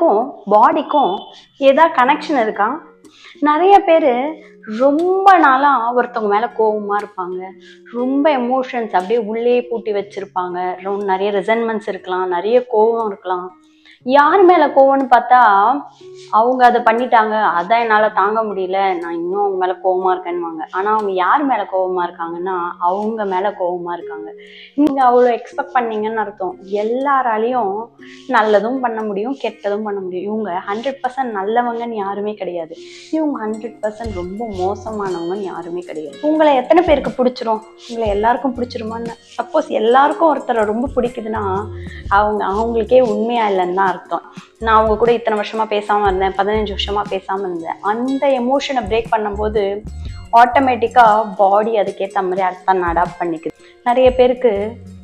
எமோஷனுக்கும் பாடிக்கும் ஏதாவது கனெக்ஷன் இருக்கா? நிறைய பேர் ரொம்ப நாளாக ஒருத்தவங்க மேலே கோபமாக இருப்பாங்க. ரொம்ப எமோஷன்ஸ் அப்படியே உள்ளே பூட்டி வச்சுருப்பாங்க. நிறைய ரெசன்மெண்ட்ஸ் இருக்கலாம், நிறைய கோபம் இருக்கலாம். யார் மேலே கோவம்னு பார்த்தா அவங்க அதை பண்ணிட்டாங்க, அதான் என்னால் தாங்க முடியல, நான் இன்னும் அவங்க மேலே கோவமாக இருக்கேன்னுவாங்க. ஆனால் அவங்க யார் மேலே கோவமாக இருக்காங்கன்னா அவங்க மேலே கோவமாக இருக்காங்க. நீங்கள் அவ்வளோ எக்ஸ்பெக்ட் பண்ணீங்கன்னு அர்த்தம். எல்லாராலையும் நல்லதும் பண்ண முடியும், கெட்டதும் பண்ண முடியும். இவங்க 100% நல்லவங்கன்னு யாருமே கிடையாது. இவங்க 100% ரொம்ப மோசமானவங்கன்னு யாருமே கிடையாது. உங்களை எத்தனை பேருக்கு பிடிச்சிரும்? உங்களை எல்லாருக்கும் பிடிச்சிருமான்னு? சப்போஸ் எல்லாருக்கும் ஒருத்தரை ரொம்ப பிடிக்குதுன்னா அவங்களுக்கே உண்மையா இல்லைன்னு தான் அர்த்தம். நான் அவங்க கூட இத்தனை வருஷமா பேசாம இருந்தேன், 15 வருஷமா பேசாம இருந்தேன். அந்த எமோஷனை பிரேக் பண்ணும்போது ஆட்டோமேட்டிக்கா பாடி அதுக்கேற்ற மாதிரி அர்த்தம் அடாப்ட் பண்ணிக்குது. நிறைய பேருக்கு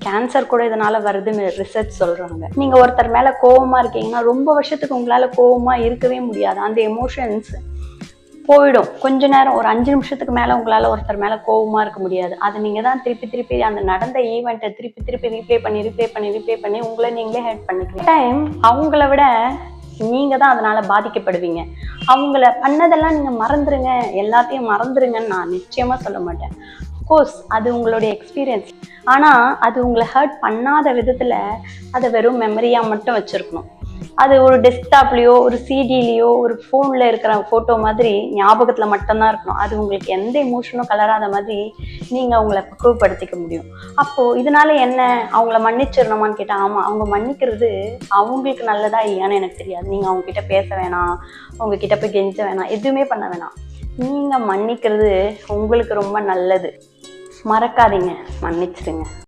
கேன்சர் கூட இதனால வருதுன்னு ரிசர்ச் சொல்றாங்க. நீங்க ஒருத்தர் மேல கோவமா இருக்கீங்கன்னா ரொம்ப வருஷத்துக்கு உங்களால கோவமா இருக்கவே முடியாது. அந்த எமோஷன்ஸ் போயிடும். கொஞ்ச நேரம், ஒரு 5 நிமிஷத்துக்கு மேல உங்களால ஒருத்தர் மேல கோவமா இருக்க முடியாது. அது நீங்க தான் திருப்பி அந்த நடந்த ஈவெண்ட்டை திருப்பி ரீப்ளே பண்ணி உங்களை நீங்களே ஹெல்ப் பண்ணிக்கிறீங்க. டைம் அவங்கள விட நீங்க தான் அதனால பாதிக்கப்படுவீங்க. அவங்கள பண்ணதெல்லாம் நீங்க மறந்துருங்க, எல்லாத்தையும் மறந்துருங்கன்னு நான் நிச்சயமா சொல்ல மாட்டேன். கோர்ஸ் அது உங்களுடைய எக்ஸ்பீரியன்ஸ். ஆனா அது உங்களை ஹர்ட் பண்ணாத விதத்துல அதை வெறும் மெமரியா மட்டும் வச்சிருக்கணும். அது ஒரு டெஸ்க்டாப்லேயோ ஒரு சிடிலேயோ ஒரு ஃபோனில் இருக்கிற ஃபோட்டோ மாதிரி ஞாபகத்தில் மட்டும்தான் இருக்கணும். அது உங்களுக்கு எந்த எமோஷனும் கலராத மாதிரி நீங்கள் அவங்கள பக்குவப்படுத்திக்க முடியும். அப்போது இதனால என்ன, அவங்கள மன்னிச்சிடணுமான்னு கேட்டால் ஆமாம், அவங்க மன்னிக்கிறது அவங்களுக்கு நல்லதா இல்லையான்னு எனக்கு தெரியாது. நீங்கள் அவங்கக்கிட்ட பேச வேணாம், அவங்கக்கிட்ட போய் கெஞ்ச வேணாம், எதுவுமே பண்ண வேணாம். நீங்கள் மன்னிக்கிறது உங்களுக்கு ரொம்ப நல்லது. மறக்காதீங்க, மன்னிச்சிடுங்க.